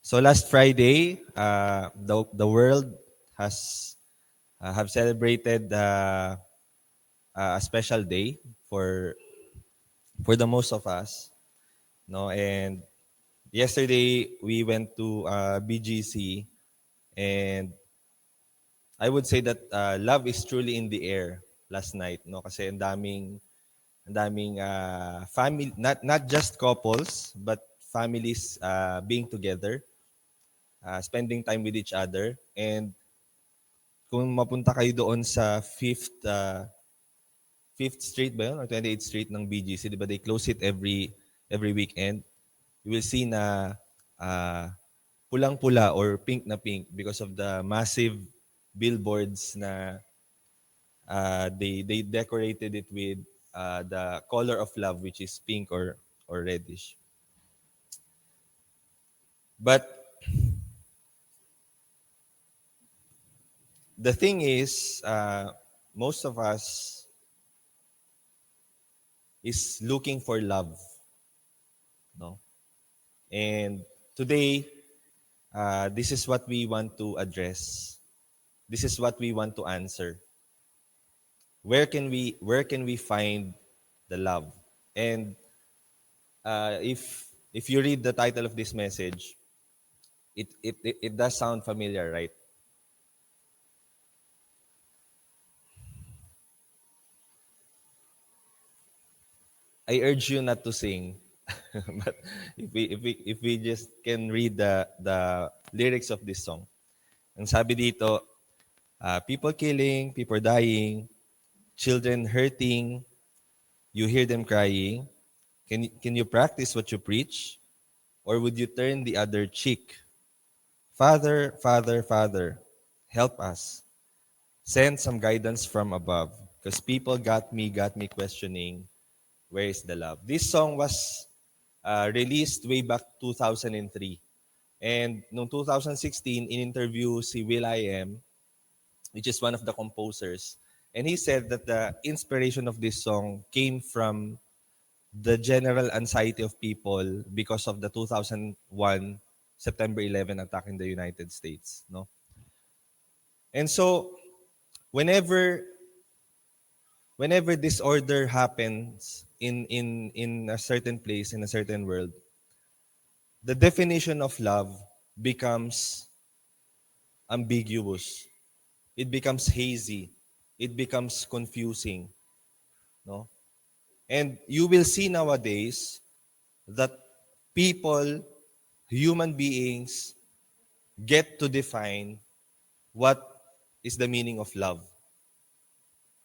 So last Friday, the world has have celebrated a special day for the most of us, no. And yesterday we went to BGC, and I would say that love is truly in the air last night, no, kasi ang daming family, not just couples but families being together, spending time with each other. And kung mapunta kayo doon sa Fifth Street ba yun? Or 28th Street ng BGC, di ba? They close it every weekend. You will see na uh, pulang-pula or pink na pink because of the massive billboards na they decorated it with the color of love, which is pink or reddish. But the thing is, most of us is looking for love, no? And today, this is what we want to address. This is what we want to answer. Where can we find the love? And if you read the title of this message, it does sound familiar, right? I urge you not to sing, but if we just can read the lyrics of this song. Ang sabi dito, people killing, people dying, children hurting, you hear them crying. Can you practice what you preach? Or would you turn the other cheek? Father, Father, Father, help us. Send some guidance from above. Because people got me questioning, where is the love? This song was released way back 2003. And noong 2016, in-interview si will.i.am, which is one of the composers. And he said that the inspiration of this song came from the general anxiety of people because of the 2001 September 11 attack in the United States, no? And so whenever whenever disorder happens in a certain place, in a certain world, the definition of love becomes ambiguous. It becomes hazy. It becomes confusing, no? And you will see nowadays that people, human beings, get to define what is the meaning of love.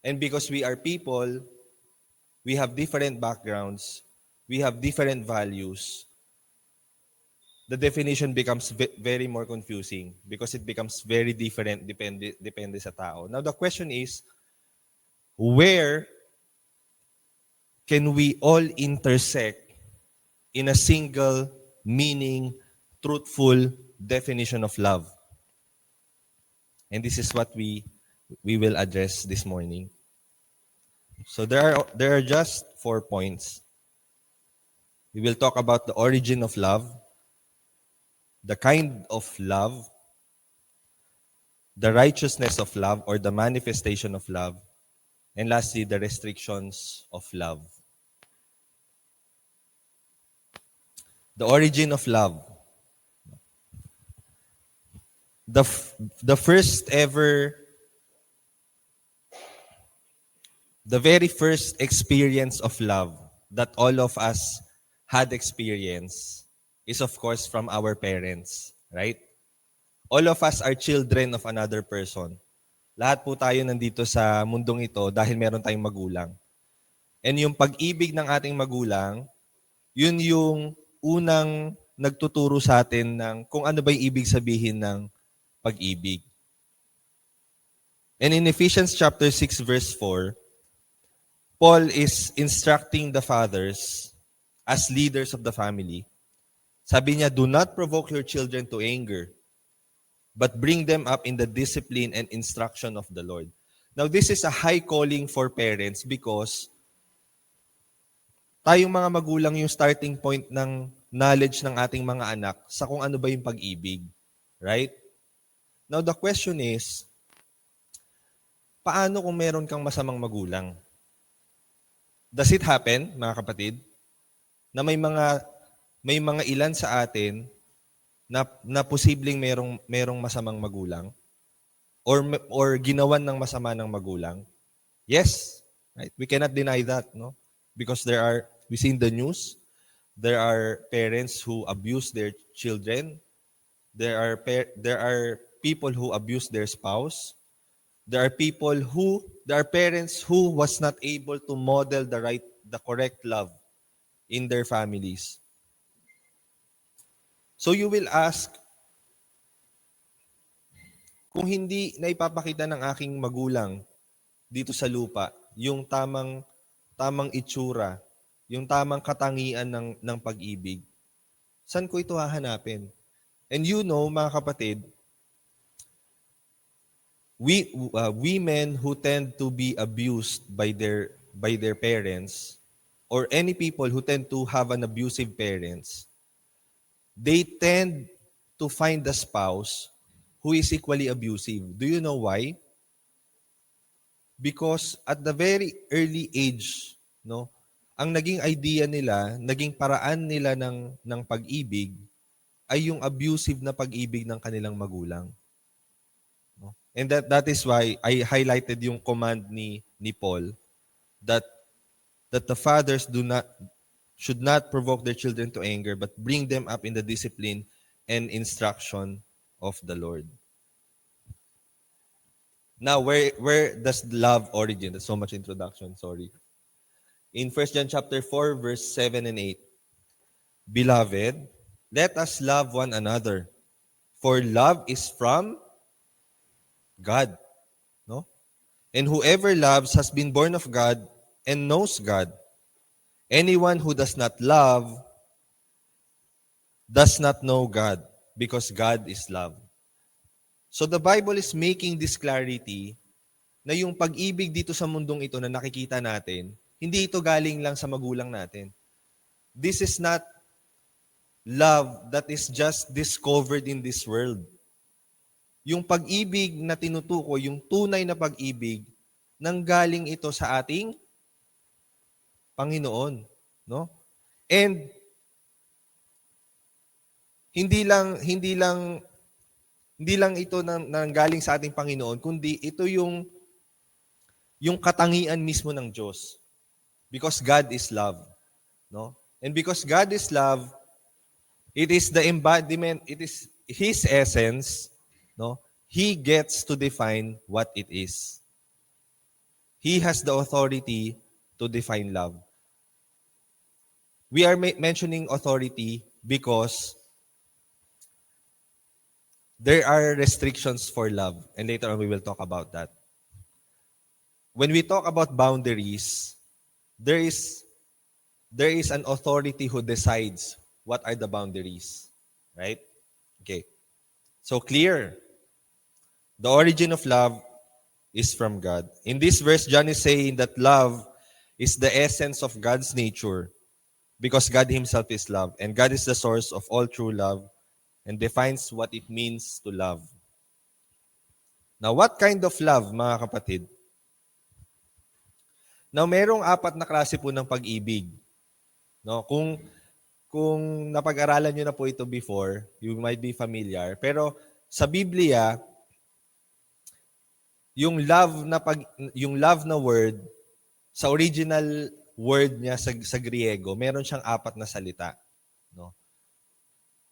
And because we are people, we have different backgrounds, we have different values, the definition becomes very more confusing because it becomes very different depende sa tao. Now the question is, where can we all intersect in a single meaning, truthful definition of love? And this is what we will address this morning. So there are just 4 points. We will talk about the origin of love, the kind of love, the righteousness of love or the manifestation of love, and lastly, the restrictions of love. The origin of love. The first ever, the very first experience of love that all of us had experienced is of course from our parents, right? All of us are children of another person. Lahat po tayo nandito sa mundong ito dahil meron tayong magulang. And yung pag-ibig ng ating magulang, yun yung unang nagtuturo sa atin ng kung ano ba yung ibig sabihin ng pag-ibig. And in Ephesians chapter 6 verse 4, Paul is instructing the fathers as leaders of the family. Sabi niya, do not provoke your children to anger, but bring them up in the discipline and instruction of the Lord. Now, this is a high calling for parents because tayong mga magulang yung starting point ng knowledge ng ating mga anak sa kung ano ba yung pag-ibig. Right? Now, the question is, paano kung meron kang masamang magulang? Does it happen, mga kapatid, na may mga ilan sa atin na posibleng merong masamang magulang or ginawan ng masama ng magulang? Yes, right? We cannot deny that, no? Because we see in the news, there are parents who abuse their children. There are people who abuse their spouse. There are parents who was not able to model the correct love in their families. So you will ask, kung hindi na ipapakita ng aking magulang dito sa lupa yung tamang itsura, yung tamang katangian ng pag-ibig, saan ko ito hahanapin? And mga kapatid, women who tend to be abused by their parents, or any people who tend to have an abusive parents, they tend to find a spouse who is equally abusive. Do you know why? Because at the very early age, no, ang naging idea nila, naging paraan nila ng pag-ibig ay yung abusive na pag-ibig ng kanilang magulang. No? And that is why I highlighted yung command ni Paul that the fathers should not provoke their children to anger, but bring them up in the discipline and instruction of the Lord. Now, where does love origin? That's so much introduction, sorry. In 1 John chapter 4, verse 7 and 8. Beloved, let us love one another, for love is from God. No? And whoever loves has been born of God and knows God. Anyone who does not love does not know God, because God is love. So the Bible is making this clarity na yung pag-ibig dito sa mundong ito na nakikita natin, hindi ito galing lang sa magulang natin. This is not love that is just discovered in this world. Yung pag-ibig na tinutukoy, yung tunay na pag-ibig, nanggaling ito sa ating Panginoon, no? And hindi lang ito nanggaling sa ating Panginoon, kundi ito yung katangian mismo ng Diyos. Because God is love, no? And because God is love, it is the embodiment, it is His essence, no? He gets to define what it is. He has the authority to define love. We are mentioning authority because there are restrictions for love, and later on we will talk about that. When we talk about boundaries, there is an authority who decides what are the boundaries, right? Okay. So clear. The origin of love is from God. In this verse, John is saying that love is the essence of God's nature because God Himself is love, and God is the source of all true love and defines what it means to love. Now, what kind of love, mga kapatid? Now, merong 4 na klase po ng pag-ibig. No, kung napag-aralan niyo na po ito before, you might be familiar. Pero sa Biblia, yung love na word, sa original word niya sa Griego, meron siyang 4 na salita, no?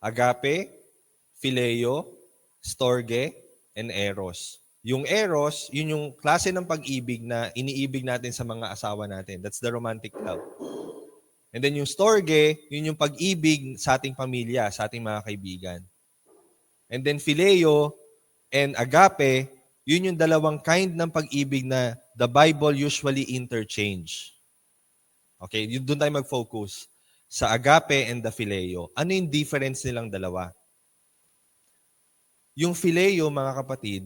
Agape, phileo, storge, and eros. Yung eros, yun yung klase ng pag-ibig na iniibig natin sa mga asawa natin. That's the romantic love. And then yung storge, yun yung pag-ibig sa ating pamilya, sa ating mga kaibigan. And then phileo and agape, yun yung dalawang kind ng pag-ibig na the Bible usually interchange. Okay, yun doon tayo mag-focus sa agape and the phileo. Ano yung difference nilang dalawa? Yung phileo, mga kapatid,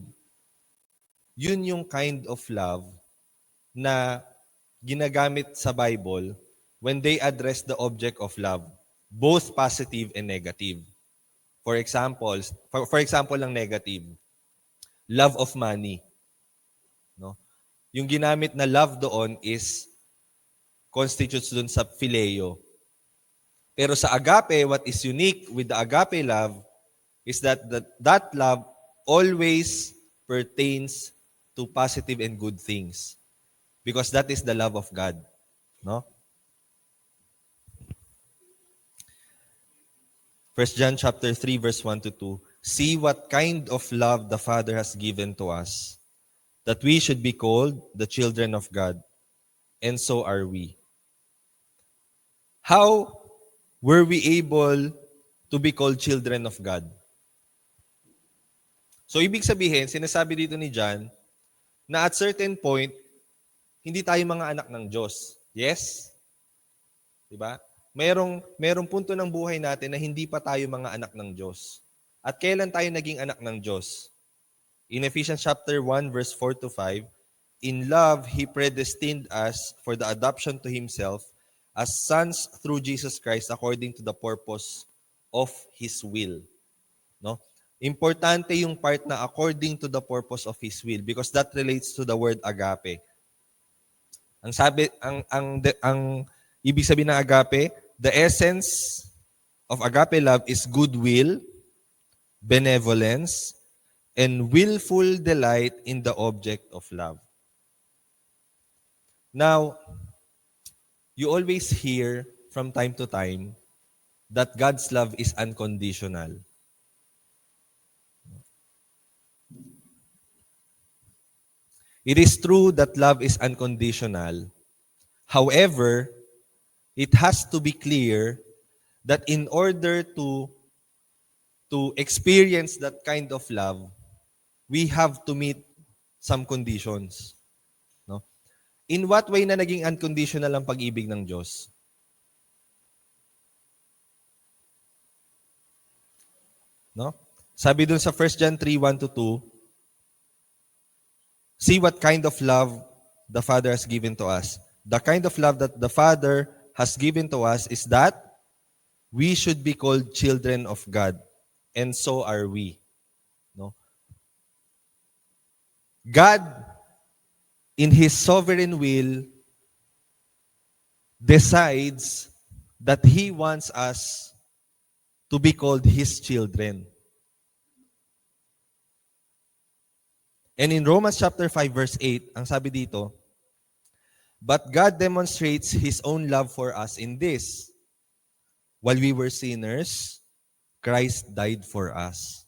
yun yung kind of love na ginagamit sa Bible when they address the object of love. both positive and negative. For example, for example lang negative, love of money. No? Yung ginamit na love doon is constitutes doon sa phileo. Pero sa agape, what is unique with the agape love is that love always pertains to positive and good things. Because that is the love of God. No? 1 John chapter 3 verse 1 to 2. See what kind of love the Father has given to us, that we should be called the children of God, and so are we. How were we able to be called children of God? So ibig sabihin, sinasabi dito ni John, na at certain point, hindi tayo mga anak ng Diyos. Yes? Diba? Merong punto ng buhay natin na hindi pa tayo mga anak ng Diyos. At kailan tayo naging anak ng Diyos? In Ephesians chapter 1 verse 4 to 5, in love, He predestined us for the adoption to Himself as sons through Jesus Christ according to the purpose of His will. No? Importante yung part na according to the purpose of His will because that relates to the word agape. Ang ibig sabihin ng agape, the essence of agape love is goodwill, benevolence, and willful delight in the object of love. Now, you always hear from time to time that God's love is unconditional. It is true that love is unconditional. However, it has to be clear that in order to experience that kind of love, we have to meet some conditions. No? In what way na naging unconditional ang pag-ibig ng Diyos? No? Sabi dun sa 1 John 3, 1 to 2, see what kind of love the Father has given to us. The kind of love that the Father has given to us is that we should be called children of God. And so are we. No? God, in His sovereign will, decides that He wants us to be called His children. And in Romans chapter 5 verse 8, ang sabi dito, but God demonstrates His own love for us in this. While we were sinners, Christ died for us.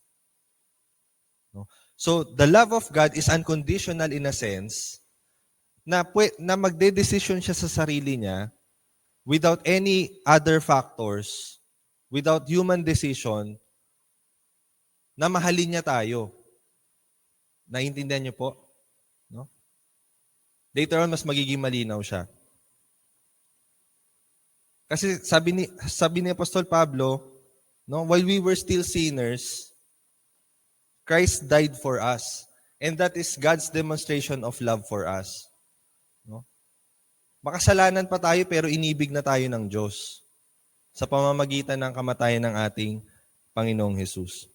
No? So, the love of God is unconditional in a sense na magde-decision siya sa sarili niya without any other factors, without human decision, na mahalin niya tayo. Naiintindihan niyo po? No? Later on, mas magiging malinaw siya. Kasi sabi ni Apostol Pablo, no, while we were still sinners, Christ died for us. And that is God's demonstration of love for us. No? Makasalanan pa tayo pero inibig na tayo ng Diyos sa pamamagitan ng kamatayan ng ating Panginoong Hesus.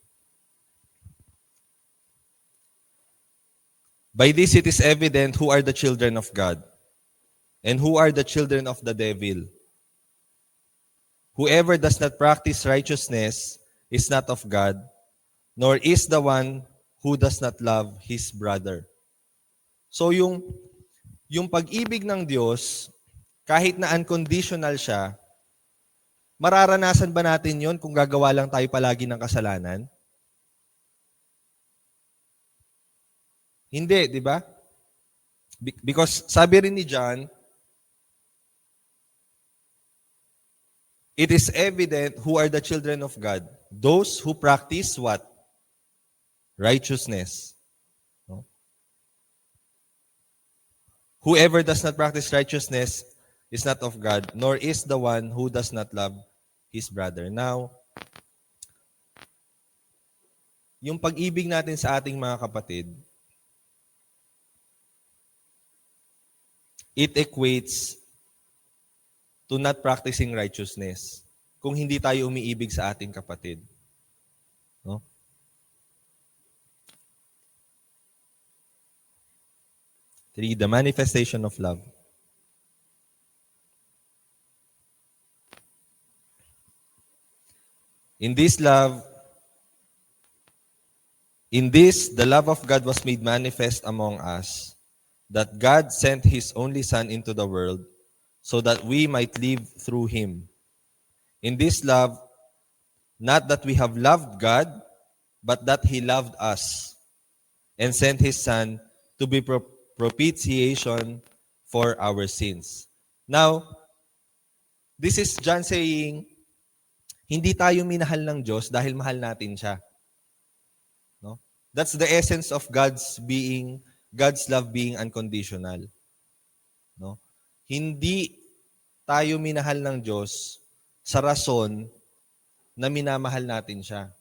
By this it is evident who are the children of God and who are the children of the devil. Whoever does not practice righteousness is not of God, nor is the one who does not love his brother. So yung pag-ibig ng Diyos, kahit na unconditional siya, mararanasan ba natin yon kung gagawa lang tayo palagi ng kasalanan? Hindi, di ba? Because sabi rin ni John, it is evident who are the children of God. Those who practice what? Righteousness. No? Whoever does not practice righteousness is not of God, nor is the one who does not love his brother. Now, yung pag-ibig natin sa ating mga kapatid, it equates to not practicing righteousness. kung hindi tayo umiibig sa ating kapatid. No? 3, the manifestation of love. In this, the love of God was made manifest among us, that God sent His only Son into the world so that we might live through Him. In this love, not that we have loved God, but that He loved us and sent His Son to be propitiation for our sins. Now, this is John saying, hindi tayo minahal ng Diyos dahil mahal natin siya. No? That's the essence of God's love being unconditional. No? Hindi tayo minahal ng Diyos sa rason na minamahal natin siya.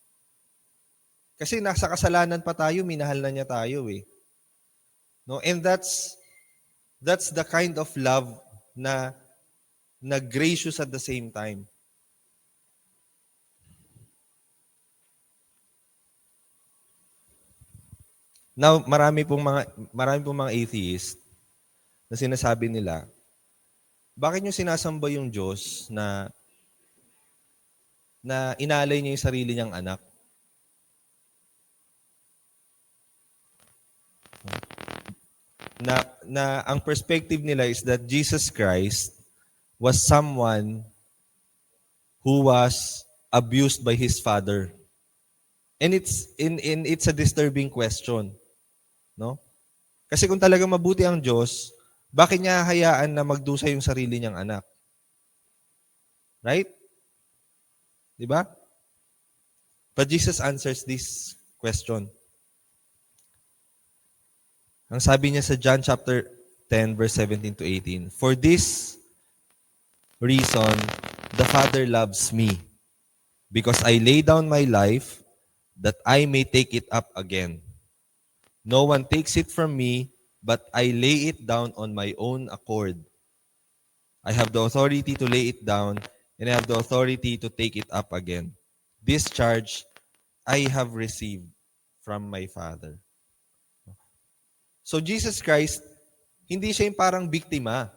Kasi nasa kasalanan pa tayo, minahal na niya tayo eh. No? And that's the kind of love na gracious at the same time. Now, marami pong mga atheist na sinasabi nila, bakit nyo sinasamba yung Diyos na inalay niya yung sarili niyang anak? Na ang perspective nila is that Jesus Christ was someone who was abused by his father. And it's a disturbing question, no? Kasi kung talagang mabuti ang Diyos, bakit niya hayaan na magdusa yung sarili niyang anak? Right? Di ba? But Jesus answers this question. Ang sabi niya sa John chapter 10 verse 17 to 18, "For this reason the Father loves me, because I lay down my life that I may take it up again. No one takes it from me, but I lay it down on my own accord. I have the authority to lay it down, and I have the authority to take it up again. This charge I have received from my Father." So Jesus Christ, hindi siya yung parang biktima.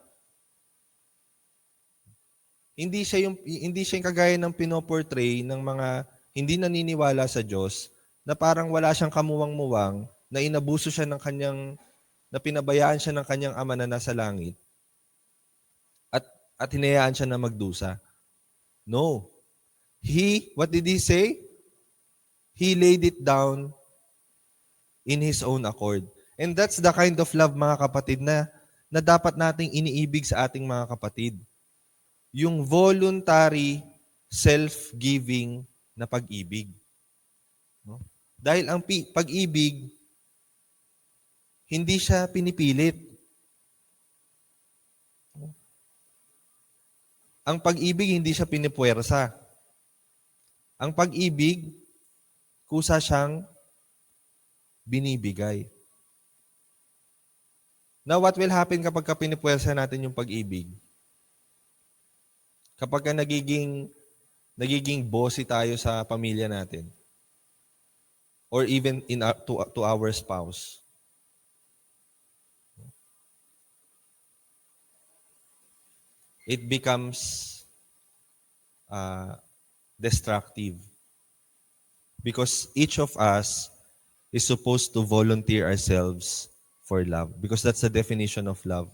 Hindi siya yung kagaya ng pinoportray ng mga hindi naniniwala sa Diyos na parang wala siyang kamuwang-muwang, na inabuso siya na pinabayaan siya ng kanyang ama na nasa langit at hinayaan siya na magdusa. No. What did he say? He laid it down in his own accord. And that's the kind of love, mga kapatid, na dapat nating iniibig sa ating mga kapatid. Yung voluntary, self-giving na pag-ibig. No? Dahil ang pag-ibig, hindi siya pinipilit. Ang pag-ibig, hindi siya pinipuwersa. Ang pag-ibig, kusa siyang binibigay. Now, what will happen kapag pinipuwersa natin yung pag-ibig? Kapag nagiging bossy tayo sa pamilya natin, or even to our spouse. It becomes destructive. Because each of us is supposed to volunteer ourselves for love. Because that's the definition of love.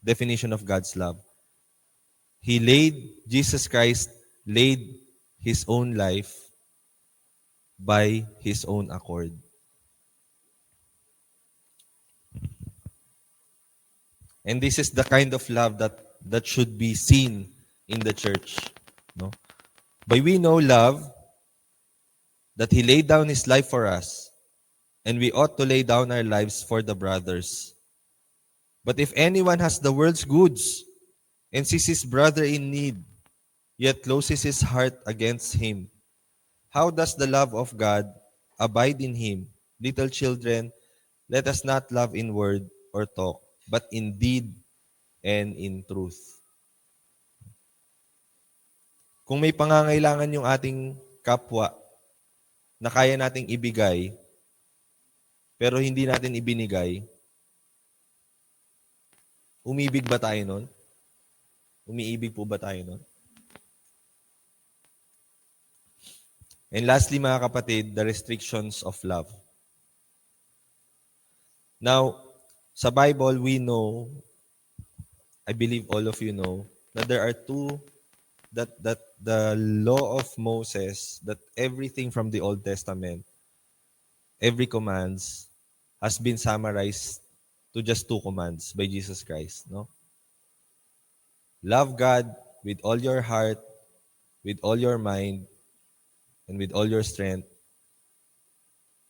Definition of God's love. Jesus Christ laid His own life by His own accord. And this is the kind of love that should be seen in the church. No? By we know love, that He laid down His life for us, and we ought to lay down our lives for the brothers. But if anyone has the world's goods and sees his brother in need, yet closes his heart against him, how does the love of God abide in him? Little children, let us not love in word or talk, but in deed and in truth. Kung may pangangailangan yung ating kapwa na kaya nating ibigay, pero hindi natin ibinigay, umibig ba tayo nun? Umiibig po ba tayo nun? And lastly, mga kapatid, the restrictions of love. Now, sa Bible, we know, I believe all of you know, that there are two, that the law of Moses, that everything from the Old Testament, every commands, has been summarized to just two commands by Jesus Christ. No? Love God with all your heart, with all your mind, and with all your strength.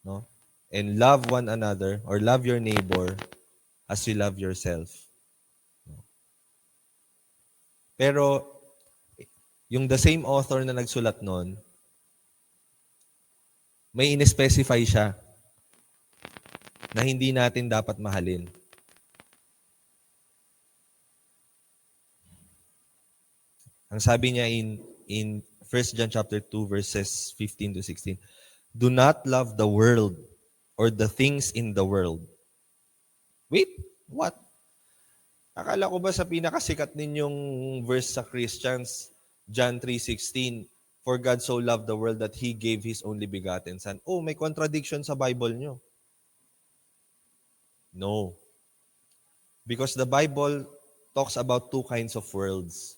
No? And love one another, or love your neighbor as you love yourself. Pero, yung the same author na nagsulat nun, may in-specify siya na hindi natin dapat mahalin. Ang sabi niya in 1 John chapter 2 verses 15 to 16, do not love the world or the things in the world. Wait, what? Akala ko ba sa pinakasikat ninyong verse sa Christians, John 3:16, for God so loved the world that He gave His only begotten Son. Oh, may contradiction sa Bible nyo. No. Because the Bible talks about two kinds of worlds.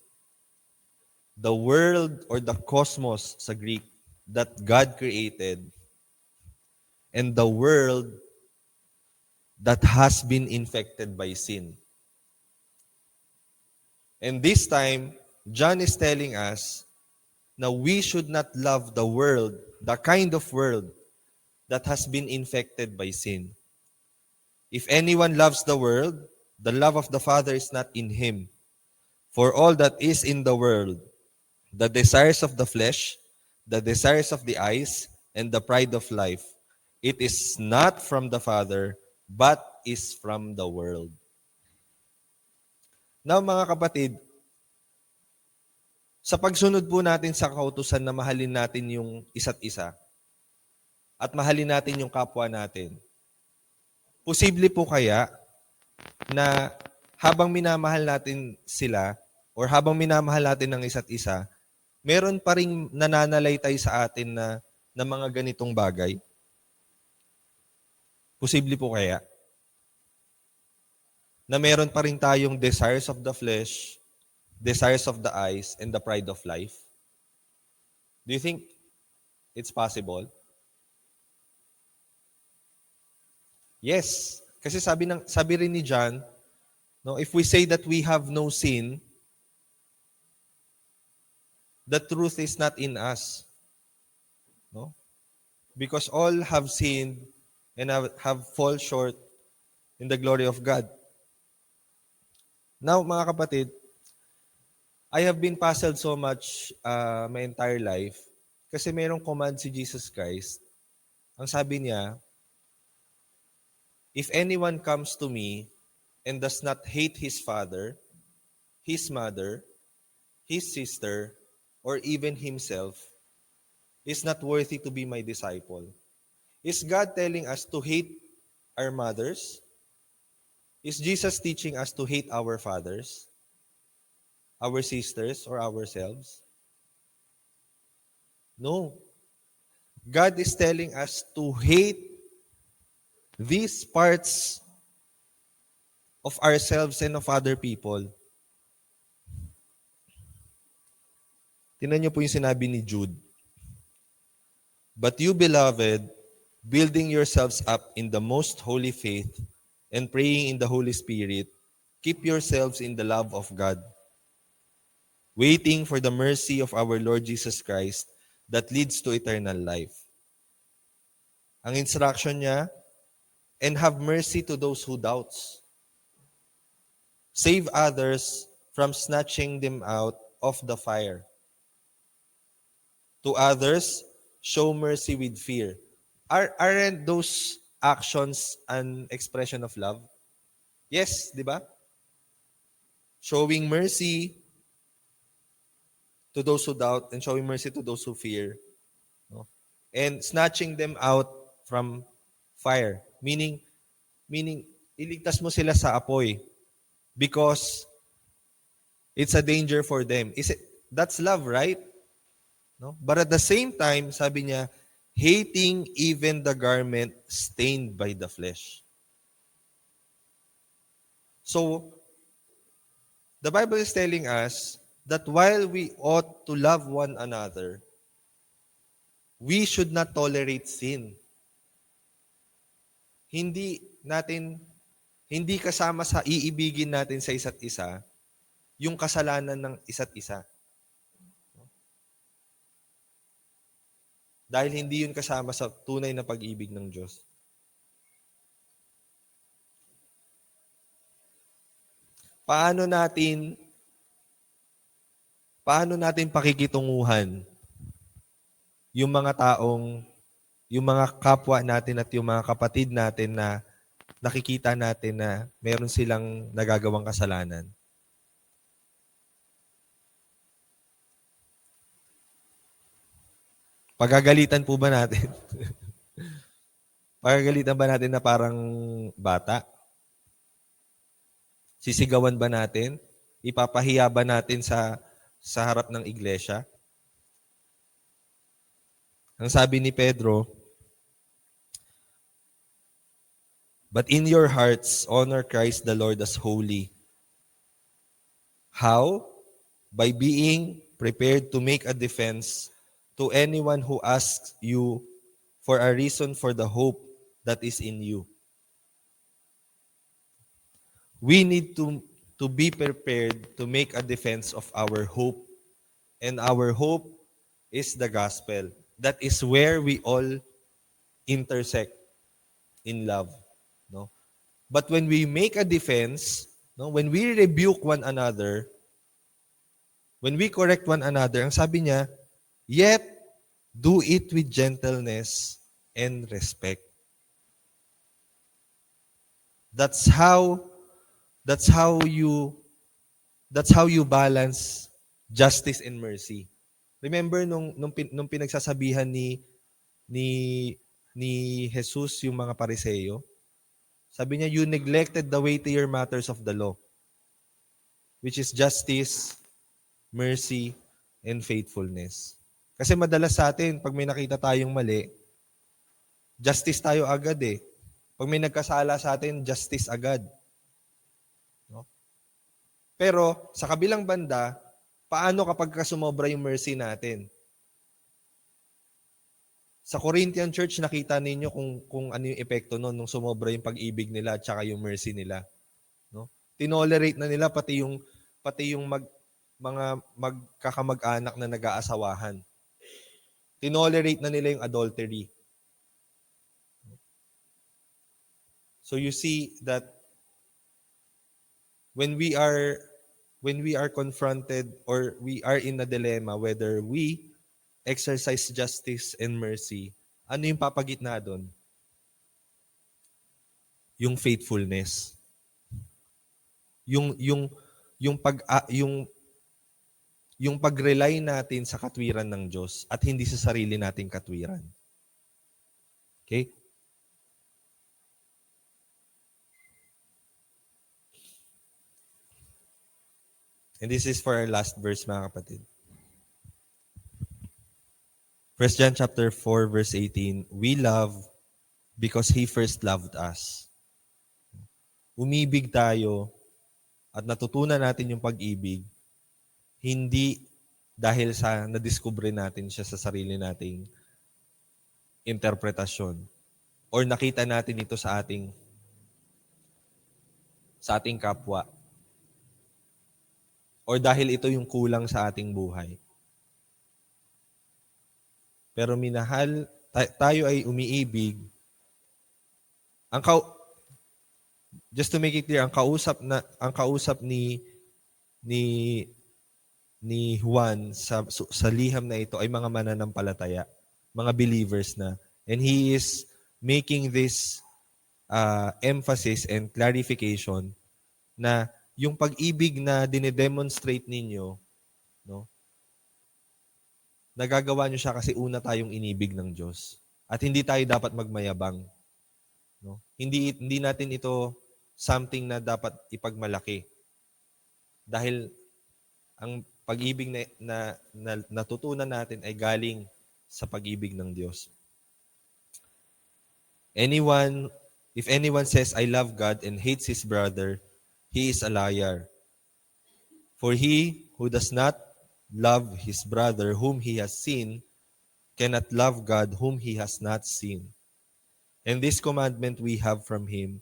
The world or the cosmos sa Greek that God created, and the world that has been infected by sin. And this time, John is telling us na we should not love the world, the kind of world that has been infected by sin. If anyone loves the world, the love of the Father is not in him. For all that is in the world, the desires of the flesh, the desires of the eyes, and the pride of life, it is not from the Father, but is from the world. Now, mga kapatid, sa pagsunod po natin sa kautusan na mahalin natin yung isa't isa at mahalin natin yung kapwa natin, posible po kaya na habang minamahal natin sila or habang minamahal natin ng isa't isa, meron pa ring nananalaytay sa atin na mga ganitong bagay? Posible po kaya na meron pa rin tayong desires of the flesh, desires of the eyes, and the pride of life? Do you think it's possible? Yes. Kasi sabi rin ni John, no, if we say that we have no sin, the truth is not in us. No? Because all have sinned and have fall short in the glory of God. Now, mga kapatid, I have been puzzled so much my entire life kasi mayroong command si Jesus Christ. Ang sabi niya, if anyone comes to me and does not hate his father, his mother, his sister, or even himself, is not worthy to be my disciple. Is God telling us to hate our mothers? Is Jesus teaching us to hate our fathers, our sisters, or ourselves? No. God is telling us to hate these parts of ourselves and of other people. Tingnan niyo po yung sinabi ni Jude. But you, beloved, building yourselves up in the most holy faith and praying in the Holy Spirit, keep yourselves in the love of God, waiting for the mercy of our Lord Jesus Christ that leads to eternal life. Ang instruction niya, and have mercy to those who doubts. Save others from snatching them out of the fire. To others, show mercy with fear. Aren't those actions an expression of love? Yes, di ba? Showing mercy to to those who doubt, and showing mercy to those who fear. No? And snatching them out from fire. Meaning, iligtas mo sila sa apoy because it's a danger for them. That's love, right? No? But at the same time, sabi niya, hating even the garment stained by the flesh. So, the Bible is telling us that while we ought to love one another, we should not tolerate sin. Hindi kasama sa iibigin natin sa isa't isa yung kasalanan ng isa't isa. Dahil hindi yun kasama sa tunay na pag-ibig ng Diyos. Paano natin pakikitunguhan yung mga kapwa natin at yung mga kapatid natin na nakikita natin na meron silang nagagawang kasalanan? Pagagalitan po ba natin? Pagagalitan ba natin na parang bata? Sisigawan ba natin? Ipapahiya ba natin sa harap ng iglesia? Ang sabi ni Pedro, but in your hearts, honor Christ the Lord as holy. How? By being prepared to make a defense to anyone who asks you for a reason for the hope that is in you. We need to be prepared to make a defense of our hope. And our hope is the gospel. That is where we all intersect in love. No? But when we make a defense, no, when we rebuke one another, when we correct one another, ang sabi niya, yet do it with gentleness and respect. That's how you balance justice and mercy. Remember nung pinagsasabihan ni Jesus yung mga Pariseo? Sabi niya, you neglected the weightier matters of the law, which is justice, mercy, and faithfulness. Kasi madalas sa atin, pag may nakita tayong mali, justice tayo agad eh. Pag may nagkasala sa atin, justice agad. No? Pero sa kabilang banda, paano kapag sumobra yung mercy natin? Sa Corinthian Church, nakita ninyo kung ano yung epekto nun nung sumobra yung pag-ibig nila at saka yung mercy nila. No? Tinolerate na nila pati yung mga magkakamag-anak na nag-aasawahan. Tinolerate na nila yung adultery. So you see that when we are confronted or we are in a dilemma whether we exercise justice and mercy, ano yung papagitna doon? Yung faithfulness. Yung pag-rely natin sa katwiran ng Diyos at hindi sa sarili nating katwiran. Okay? And this is for our last verse, mga kapatid. 1 John chapter 4, verse 18, we love because He first loved us. Umibig tayo at natutunan natin yung pag-ibig, hindi dahil sa nadiskubre natin siya sa sarili nating interpretasyon or nakita natin ito sa ating kapwa or dahil ito yung kulang sa ating buhay. Pero minahal, tayo ay umiibig. Just to make it clear, ang kausap ni Juan sa liham na ito ay mga mananampalataya, mga believers na. And he is making this emphasis and clarification na yung pag-ibig na dinedemonstrate ninyo, no, Nagagawa niyo siya kasi una tayong inibig ng Diyos. At hindi tayo dapat magmayabang. No? Hindi natin ito something na dapat ipagmalaki. Dahil ang pag-ibig na natutunan natin ay galing sa pag-ibig ng Diyos. If anyone says, I love God and hates his brother, he is a liar. For he who does not love his brother whom he has seen cannot love God whom he has not seen. And this commandment we have from him,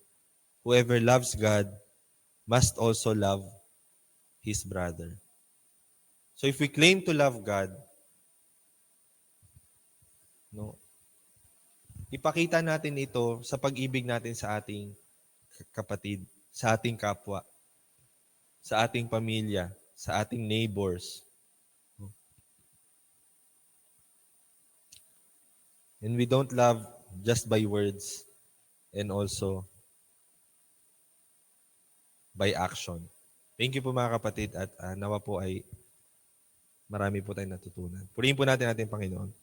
whoever loves God must also love his brother. So if we claim to love God, no, ipakita natin ito sa pag-ibig natin sa ating kapatid, sa ating kapwa, sa ating pamilya, sa ating neighbors. And we don't love just by words and also by action. Thank you po mga kapatid at nawa po ay marami po tayong natutunan. Purihin po natin ating Panginoon.